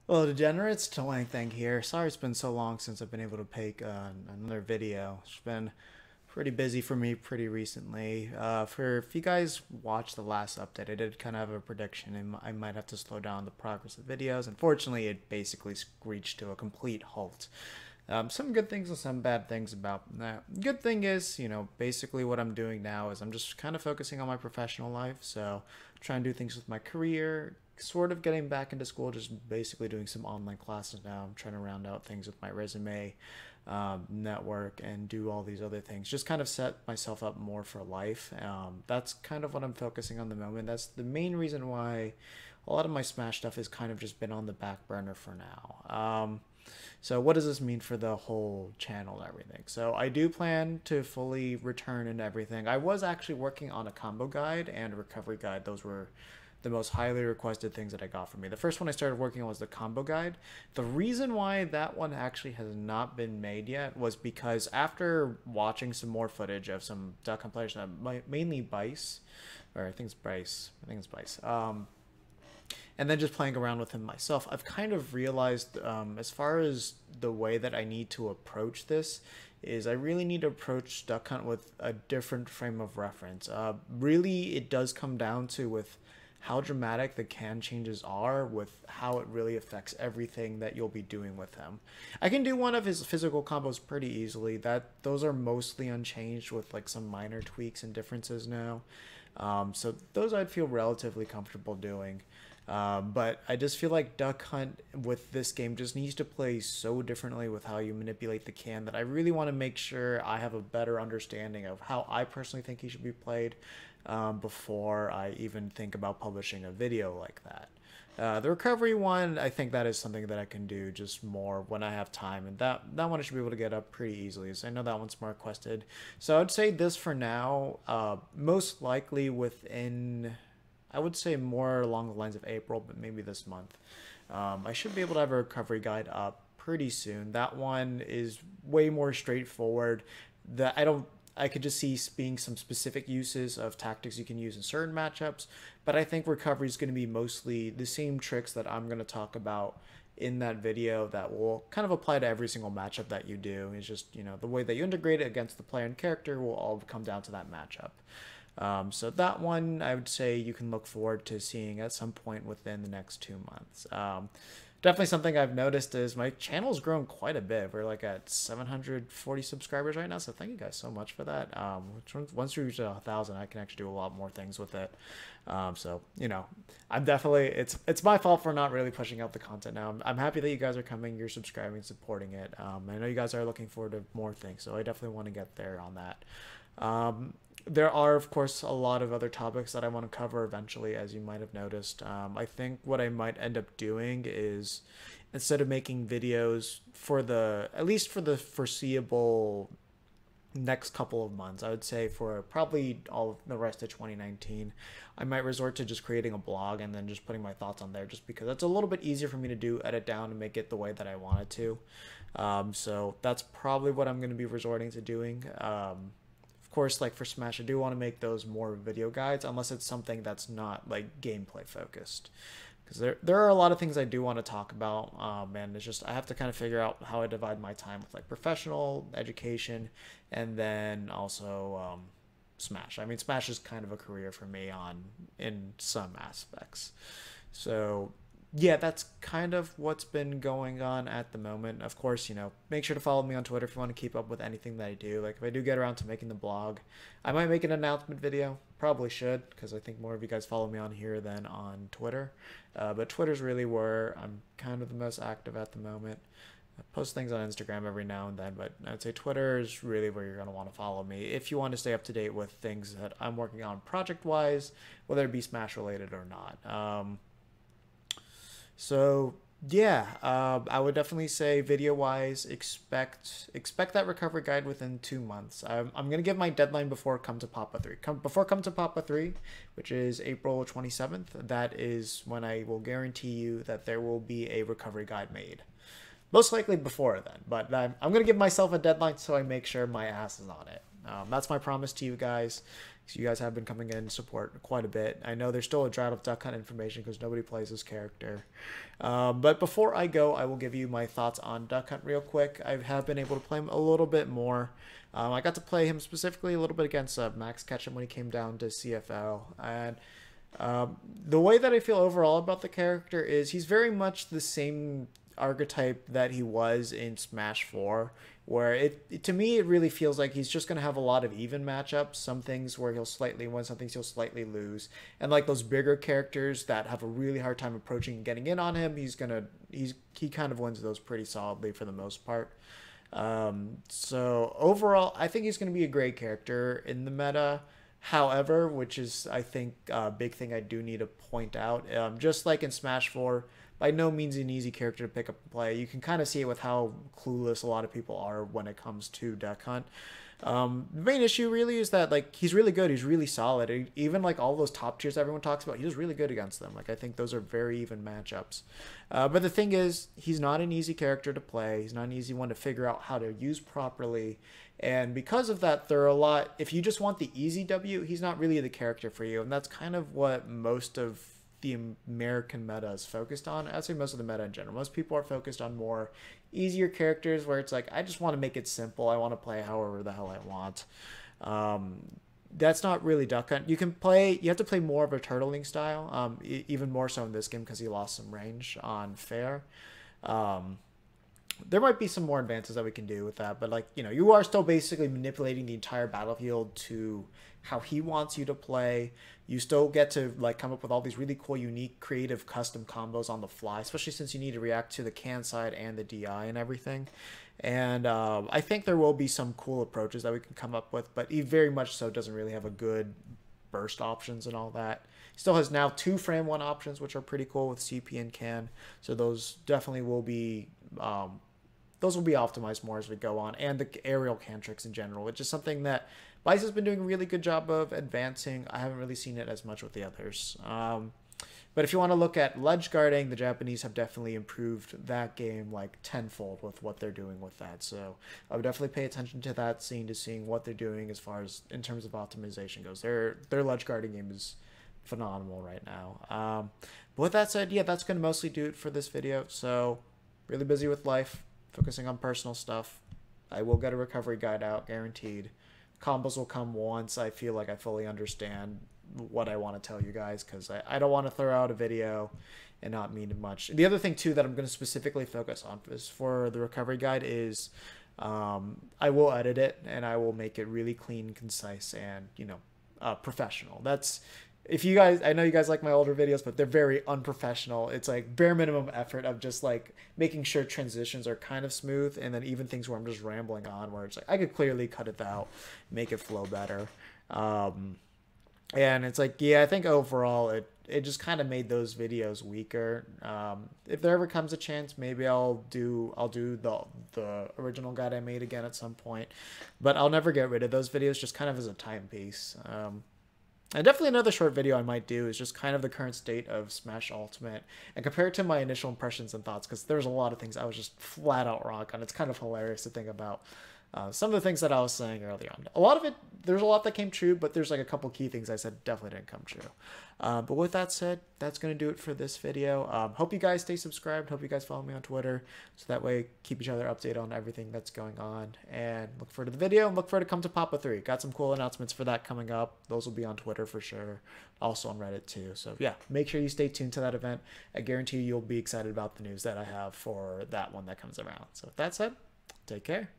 Well, degenerates, Dawangthang here. Sorry it's been so long since I've been able to make another video. It's been pretty busy for me pretty recently. For if you guys watched the last update, I did kind of have a prediction and I might have to slow down the progress of videos. Unfortunately, it basically screeched to a complete halt. Some good things and some bad things about that. Good thing is, basically what I'm doing now is I'm just kind of focusing on my professional life. So, trying to do things with my career, sort of getting back into school, just basically doing some online classes now. I'm trying to round out things with my resume, network, and do all these other things. Just kind of set myself up more for life. That's kind of what I'm focusing on the moment. That's the main reason why a lot of my Smash stuff has kind of just been on the back burner for now. So what does this mean for the whole channel and everything? So I do plan to fully return and everything. I was actually working on a combo guide and a recovery guide. Those were the most highly requested things that I got from me. The first one I started working on was the combo guide. The reason why that one actually has not been made yet was because after watching some more footage of some duck hunt players, mainly Bice, or I think it's Bice, and then just playing around with him myself, I've kind of realized, as far as the way that I need to approach this, is I really need to approach duck hunt with a different frame of reference. Really, it does come down to with how dramatic the can changes are, with how it really affects everything that you'll be doing with him. I can do one of his physical combos pretty easily. Those are mostly unchanged with like some minor tweaks and differences now. So those I'd feel relatively comfortable doing. But I just feel like Duck Hunt with this game just needs to play so differently with how you manipulate the can that I really want to make sure I have a better understanding of how I personally think he should be played before I even think about publishing a video like that. The recovery one, I think that is something that I can do just more when I have time, and that one I should be able to get up pretty easily. So I know that one's more requested. So I'd say this for now, most likely within, I would say more along the lines of April, but maybe this month. I should be able to have a recovery guide up pretty soon. That one is way more straightforward. I could just see being some specific uses of tactics you can use in certain matchups, but I think recovery is going to be mostly the same tricks that I'm going to talk about in that video that will kind of apply to every single matchup that you do. It's just, the way that you integrate it against the player and character will all come down to that matchup. So that one, I would say you can look forward to seeing at some point within the next 2 months. Definitely something I've noticed is my channel's grown quite a bit. We're like at 740 subscribers right now, so thank you guys so much for that. Once we reach 1,000, I can actually do a lot more things with it. So I'm definitely, it's my fault for not really pushing out the content now. I'm happy that you guys are coming, you're subscribing, supporting it. I know you guys are looking forward to more things, so I definitely want to get there on that. There are, of course, a lot of other topics that I want to cover eventually, as you might have noticed. I think what I might end up doing is, instead of making videos at least for the foreseeable next couple of months, I would say for probably all of the rest of 2019, I might resort to just creating a blog and then just putting my thoughts on there, just because it's a little bit easier for me to do, edit down, and make it the way that I want it to. So that's probably what I'm going to be resorting to doing. Of course, like for Smash, I do want to make those more video guides, unless it's something that's not like gameplay focused, because there are a lot of things I do want to talk about, and it's just I have to kind of figure out how I divide my time with like professional education, and then also Smash. I mean, Smash is kind of a career for me in some aspects, so yeah, that's kind of what's been going on at the moment. Of course, make sure to follow me on Twitter if you want to keep up with anything that I do. Like, if I do get around to making the blog, I might make an announcement video. Probably should, because I think more of you guys follow me on here than on Twitter. But Twitter's really where I'm kind of the most active at the moment. I post things on Instagram every now and then, but I'd say Twitter is really where you're going to want to follow me if you want to stay up to date with things that I'm working on project-wise, whether it be Smash related or not. So yeah, I would definitely say video-wise, expect that recovery guide within 2 months. I'm gonna give my deadline before Come to Papa 3. Before Come to Papa 3, which is April 27th. That is when I will guarantee you that there will be a recovery guide made. Most likely before then, but I'm gonna give myself a deadline so I make sure my ass is on it. That's my promise to you guys. You guys have been coming in support quite a bit. I know there's still a drought of Duck Hunt information because nobody plays this character. But before I go, I will give you my thoughts on Duck Hunt real quick. I have been able to play him a little bit more. I got to play him specifically a little bit against Max Ketchum when he came down to CFL. And the way that I feel overall about the character is he's very much the same archetype that he was in Smash 4, where to me it really feels like he's just going to have a lot of even matchups, some things where he'll slightly win, some things he'll slightly lose, and like those bigger characters that have a really hard time approaching and getting in on him, he kind of wins those pretty solidly for the most part. So overall, I think he's going to be a great character in the meta. However, which is, I think, a big thing I do need to point out, just like in Smash 4, by no means an easy character to pick up and play. You can kind of see it with how clueless a lot of people are when it comes to Duck Hunt. The main issue really is that, like, he's really good. He's really solid. Even like all those top tiers everyone talks about, he was really good against them. Like, I think those are very even matchups. But the thing is, he's not an easy character to play. He's not an easy one to figure out how to use properly. And because of that, there are a lot, if you just want the easy W, he's not really the character for you. And that's kind of what most of the American meta is focused on. I'd say most of the meta in general. Most people are focused on more easier characters where it's like, I just want to make it simple. I want to play however the hell I want. That's not really Duck Hunt. You have to play more of a turtling style, even more so in this game because he lost some range on fair. There might be some more advances that we can do with that, but like, you are still basically manipulating the entire battlefield to how he wants you to play. You still get to like come up with all these really cool, unique, creative, custom combos on the fly, especially since you need to react to the can side and the DI and everything. And I think there will be some cool approaches that we can come up with, but he very much so doesn't really have a good burst options and all that. He still has now 2 frame 1 options, which are pretty cool with CP and can. So those definitely will be optimized more as we go on, and the aerial can tricks in general, which is something that Vice has been doing a really good job of advancing. I haven't really seen it as much with the others. But if you want to look at ledge guarding, the Japanese have definitely improved that game like tenfold with what they're doing with that. So I would definitely pay attention to that scene, to seeing what they're doing as far as in terms of optimization goes. Their ledge guarding game is phenomenal right now. But with that said, yeah, that's going to mostly do it for this video. So really busy with life, focusing on personal stuff. I will get a recovery guide out, guaranteed. Combos will come once I feel like I fully understand what I want to tell you guys, because I don't want to throw out a video and not mean much. The other thing too that I'm going to specifically focus on for the recovery guide is I will edit it and I will make it really clean, concise, and professional. That's, if you guys, I know you guys like my older videos, but they're very unprofessional. It's like bare minimum effort of just like making sure transitions are kind of smooth, and then even things where I'm just rambling on, where it's like I could clearly cut it out, make it flow better. And it's like, yeah, I think overall it just kind of made those videos weaker. If there ever comes a chance, maybe I'll do the original guide I made again at some point, but I'll never get rid of those videos, just kind of as a timepiece. And definitely another short video I might do is just kind of the current state of Smash Ultimate and compare it to my initial impressions and thoughts, because there's a lot of things I was just flat out wrong on. It's kind of hilarious to think about some of the things that I was saying early on. A lot of it, there's a lot that came true, but there's like a couple key things I said definitely didn't come true. But with that said, that's going to do it for this video. Hope you guys stay subscribed. Hope you guys follow me on Twitter, so that way keep each other updated on everything that's going on. And look forward to the video, and look forward to Come to Papa 3. Got some cool announcements for that coming up. Those will be on Twitter for sure. Also on Reddit too. So yeah, make sure you stay tuned to that event. I guarantee you'll be excited about the news that I have for that one that comes around. So with that said, take care.